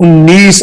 19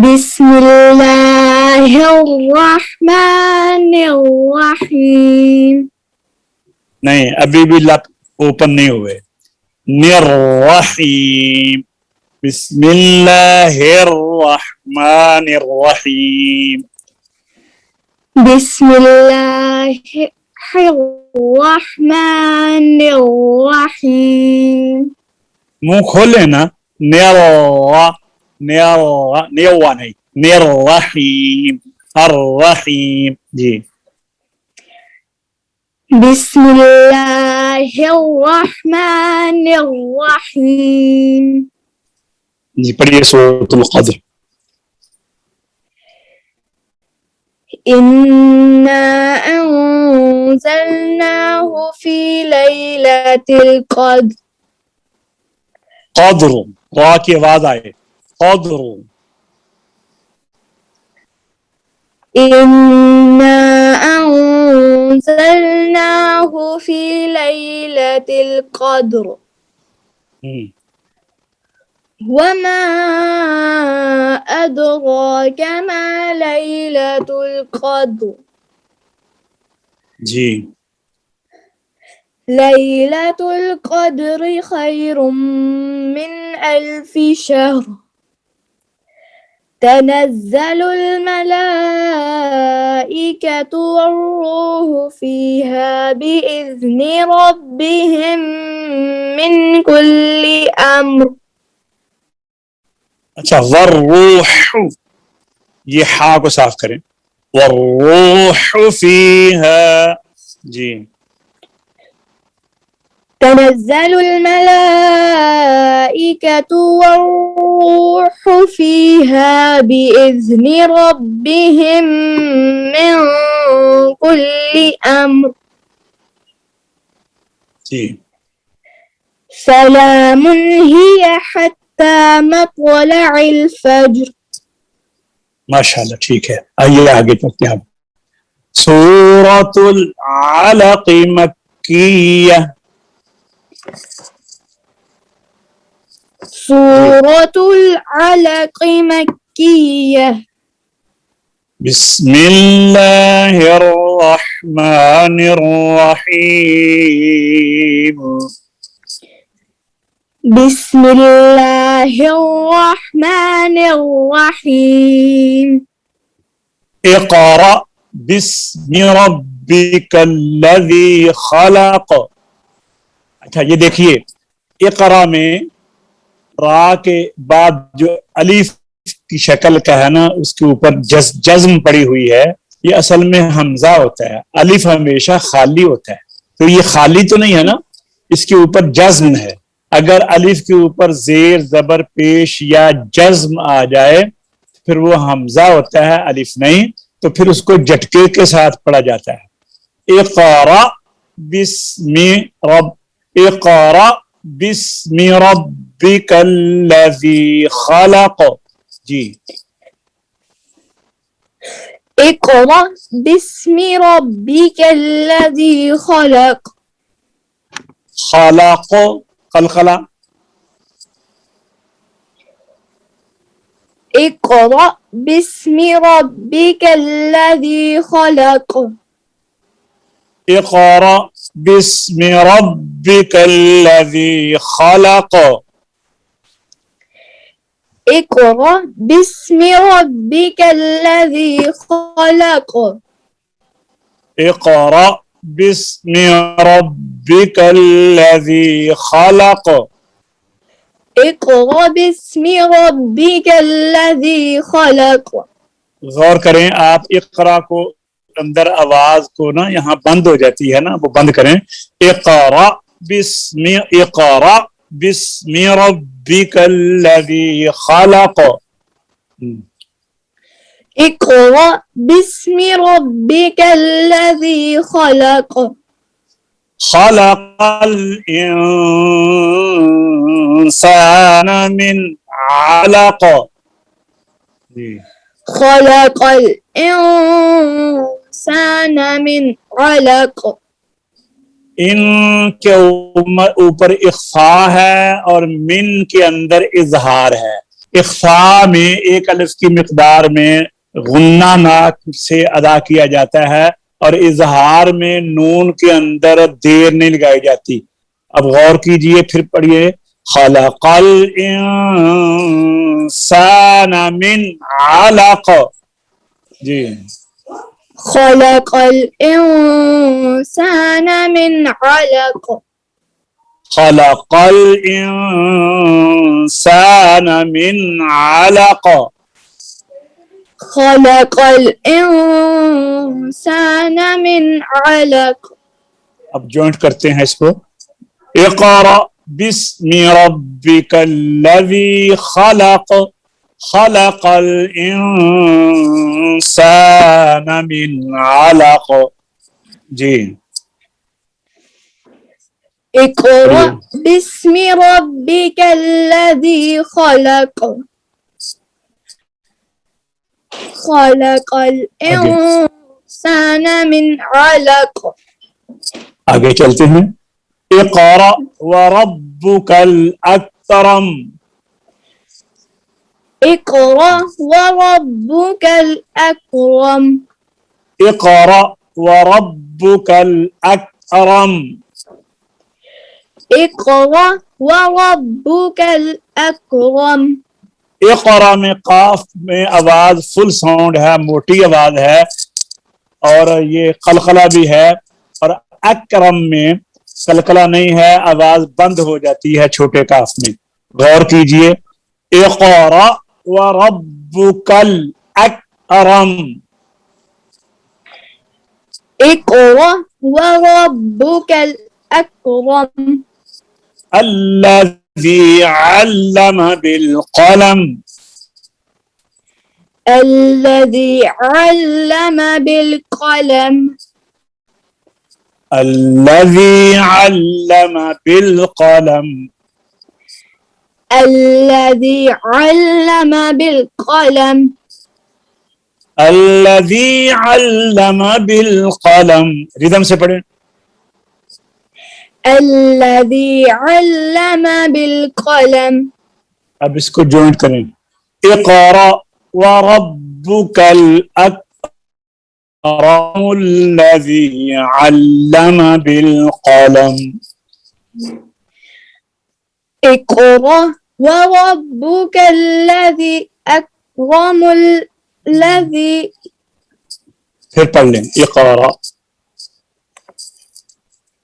بسم الله الرحمن الرحيم. نہیں، ابھی بھی لب اوپن نہیں ہوئے. الرحیم، بسم اللہ الرحمن الرحیم. بسم الله الرحمن الرحيم. منہ کھولے نا. نیوا نہیں، الرحیم الرحیم. جی بسم الله الرحمن الرحيم. جی پڑھیے سورۃ القدر. إنا أنزلناه في ليلة القدر. قدر، را کی آواز آئے. قدر. إنا أنزلناه في ليلة القدر. وما أدراك ما ليلة القدر. جی ليلة القدر خير من 1000 شهر. تنزل الملائكة والروح فيها بإذن ربهم من كل أمر. اچھا، والروح، یہ ہا کو صاف کریں. والروح فیہا. جی تنزل الملائكة والروح فيها بإذن ربهم من كل أمر. جی سلام هي حتى مطلع الفجر. ماشاء اللہ، ٹھیک ہے. آئیے آگے چلتے ہیں. سورۃ العلق مکیہ. سورة العلق مكية. بسم اللہ الرحمن الرحیم. بسم الله الرحمن الرحيم. اقرأ بسم ربک الذی خلق. اچھا یہ دیکھیے، اقرا میں را کے بعد جو الف کی شکل کا ہے نا، اس کے اوپر جزم پڑی ہوئی ہے. یہ اصل میں حمزہ ہوتا ہے. الف ہمیشہ خالی ہوتا ہے، تو یہ خالی تو نہیں ہے نا، اس کے اوپر جزم ہے. اگر الف کے اوپر زیر زبر پیش یا جزم آ جائے پھر وہ حمزہ ہوتا ہے، الف نہیں. تو پھر اس کو جھٹکے کے ساتھ پڑھا جاتا ہے. اقرأ بسم رب، اقرأ بسم ربک الذی خلق. جی اقرأ باسم ربك الذي خلق. خلق قلقلہ. اقرأ باسم ربك الذي خلق. اقرأ بسم ربک الذی خلق. اقرأ باسم ربك الذي خلق. اقرأ بسم ربک الذی خلق. اقرأ باسم ربك الذي خلق. غور کریں آپ، اقرا کو اندر آواز کو نا یہاں بند ہو جاتی ہے نا، وہ بند کریں. اقرأ بسم ربک الذی خلق. اقرأ باسم ربك الذي خلق. خلق الانسان من علق. خلق الإنسان من علق. ان کے اوپر اخفا ہے اور من کے اندر اظہار ہے. اخفا میں ایک الف کی مقدار میں غنہ ناک سے ادا کیا جاتا ہے اور اظہار میں نون کے اندر دیر نہیں لگائی جاتی. اب غور کیجئے، پھر پڑھیے. خلق الانسان من علق. جی خلق الإنسان من علق. خلق الانسان من علق. خلق الإنسان من علق. اب جوائنٹ کرتے ہیں اس کو. اقرأ بسم ربک الذی خلق. خلق الانسان من علق. جی اقرأ باسم ربك الذي خلق. خلق الإنسان من علق. آگے چلتے ہیں. اقرأ وربک الاکرم. اقرأ وربك الأكرم. اقرأ وربک الاکرم. اقرأ وربك الأكرم. اقرأ میں قاف میں آواز فل ساؤنڈ ہے، موٹی آواز ہے اور یہ قلقلہ بھی ہے. اور اکرم میں قلقلہ نہیں ہے، آواز بند ہو جاتی ہے چھوٹے کاف میں. غور کیجئے. اقرأ وربک الاکرم. اقرأ وربك الأكرم. الذي علم بالقلم. الذي علم بالقلم. الذي علم بالقلم. الذي علم بالقلم. الذي علم بالقلم. ردم سے پڑھیں. الذي علم بالقلم. اب اس کو جوائنٹ کریں. اقرأ وربك الأكرم الذي علم بالقلم. اقرأ وربك الذي أكرم الذي. پھر پڑھ لیں. اقرأ.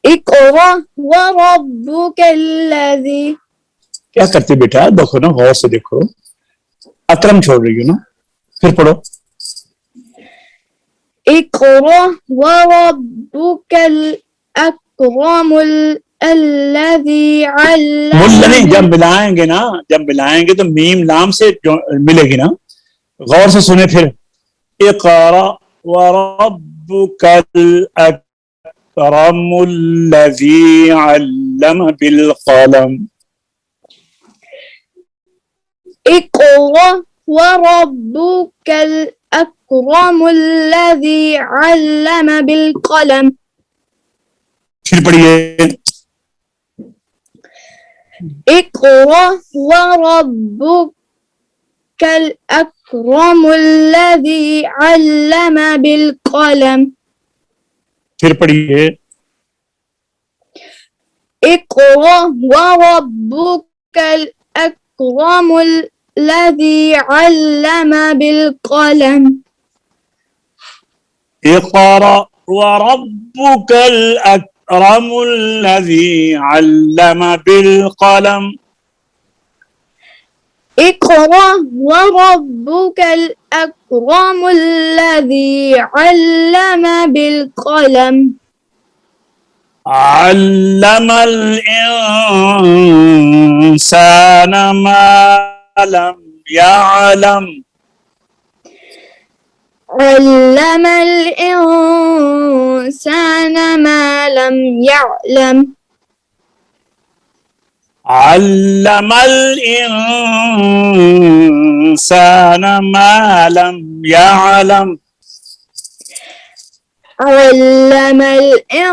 اقرأ وربك الذي. کیا کرتے بیٹا؟ دیکھو نا، غور سے دیکھو. اکرم چھوڑ رہی ہو نا، پھر پڑھو. اقرأ وربك الأكرم الذي علم. مل نہیں، جب ملائیں گے نا، جب ملائیں گے تو میم لام سے ملے گی نا. غور سے سنیں پھر. اقرأ وربك الأكرم الذي علم بالقلم. اقرأ وربك الأكرم الذي علم بالقلم. پھر پڑھیے. اقرأ وربك الأكرم الذي علم بالقلم. پھر پڑھیے. اقرأ وربك الأكرم الذي علم بالقلم. اقرأ وربك الأكرم الذي علم بالقلم. اقرأ وربك الأكرم الذي علم بالقلم. علم الإنسان ما لم يعلم. علم الإنسان ما لم يعلم. علم الإنسان ما لم يعلم. علم الإنسان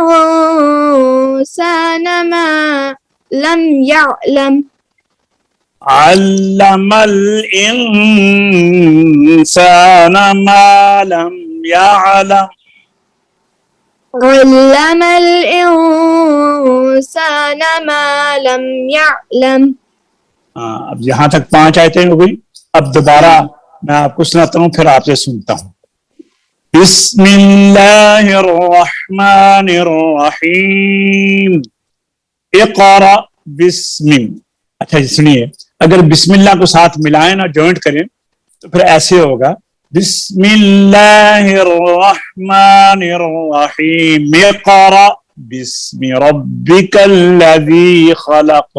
ما لم يعلم. علم الإنسان ما لم يعلم. علم الإنسان ما لم يعلم. اب یہاں تک 5 آیتیں ہو گئی. اب دوبارہ میں آپ کو سناتا ہوں پھر آپ سے سنتا ہوں. بسم اللہ الرحمن الرحیم. اقرأ بسم. اچھا جی سنیے, اگر بسم اللہ کو ساتھ ملائیں نا, جوائنٹ کریں, تو پھر ایسے ہوگا بسم اللہ الرحمن الرحیم. اقرأ بسم ربک الذی خلق.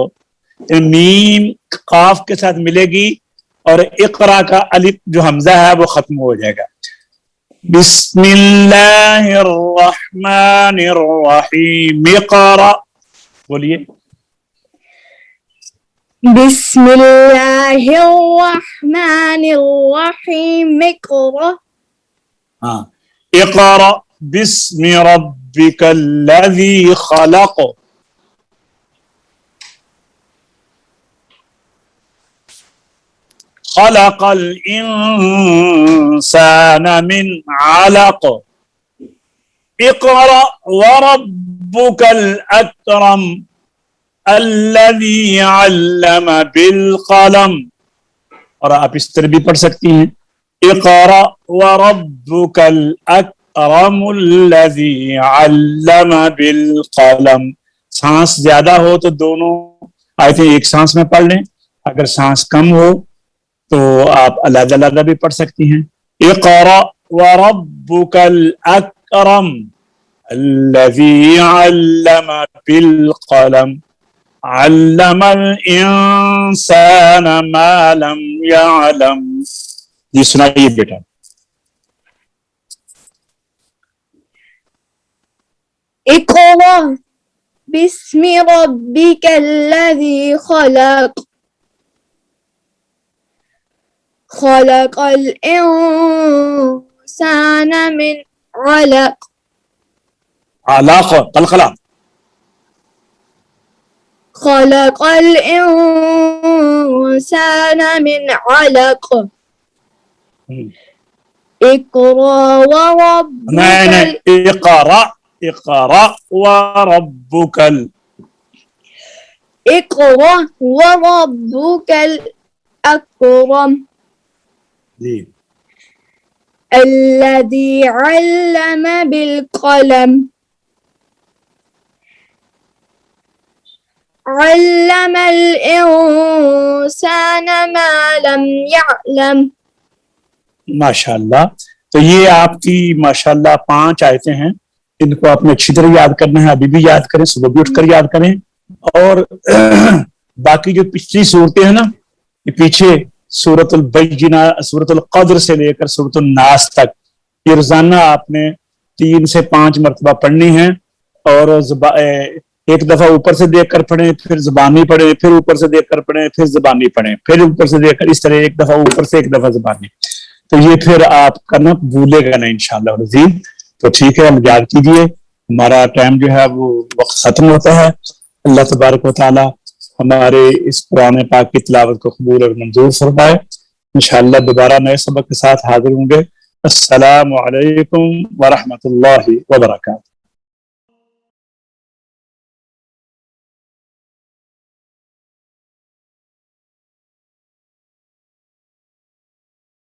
میم قاف کے ساتھ ملے گی اور اقرا کا الف جو حمزہ ہے وہ ختم ہو جائے گا. بسم اللہ الرحمن الرحیم. اقرا بولیے. بسم اللہ الرحمن الرحیم. اقرأ. ہاں, اقرا بسم ربک الذی خلق. خلق الإنسان من علق. اقرأ وربك الأكرم الذي علم بالقلم. اور آپ اس طرح بھی پڑھ سکتی ہیں اقرأ وربك الأكرم الذي علم بالقلم. سانس زیادہ ہو تو دونوں آیتیں ایک سانس میں پڑھ لیں, اگر سانس کم ہو تو آپ علیحدہ علیحدہ بھی پڑھ سکتی ہیں. اقرأ وربك الأكرم الذي علم بالقلم علم الإنسان ما لم يعلم. جی سنائیے بیٹا. اقرأ بسم ربك الذي خلق. خلق الإنسان من علق. علاق قلقلہ. خلق الإنسان من علق. اقرأ وربك نہیں, اقرأ وربك اقرأ وربك الأكرم جی الذي علم بالقلم. علم الإنسان ما لم يعلم. ماشاء اللہ. تو یہ آپ کی ماشاء اللہ 5 آیتیں ہیں, ان کو آپ نے اچھی طرح یاد کرنا ہے. ابھی بھی یاد کریں, صبح بھی اٹھ کر یاد کریں. اور باقی جو پچھلی صورتیں ہیں نا, یہ پیچھے سورۃ البینہ, سورۃ القدر سے لے کر سورۃ الناس تک, یہ روزانہ آپ نے 3 سے 5 مرتبہ پڑھنی ہے. اور ایک دفعہ اوپر سے دیکھ کر پڑھیں, پھر زبانی پڑھیں, پھر اوپر سے دیکھ کر پڑھیں, پھر زبانی پڑھیں, پھر اوپر سے دیکھ کر, اس طرح ایک دفعہ اوپر سے ایک دفعہ زبانی. تو یہ پھر آپ کرنا بھولے گا نا انشاءاللہ العزیز. تو ٹھیک ہے, ہم یاد کیجیے. ہمارا ٹائم جو ہے وہ وقت ختم ہوتا ہے. اللہ تبارک و تعالی ہمارے اس قرآن پاک کی تلاوت کو قبول اور منظور فرمائے. انشاءاللہ دوبارہ نئے سبق کے ساتھ حاضر ہوں گے. السلام علیکم ورحمۃ اللہ وبرکاتہ.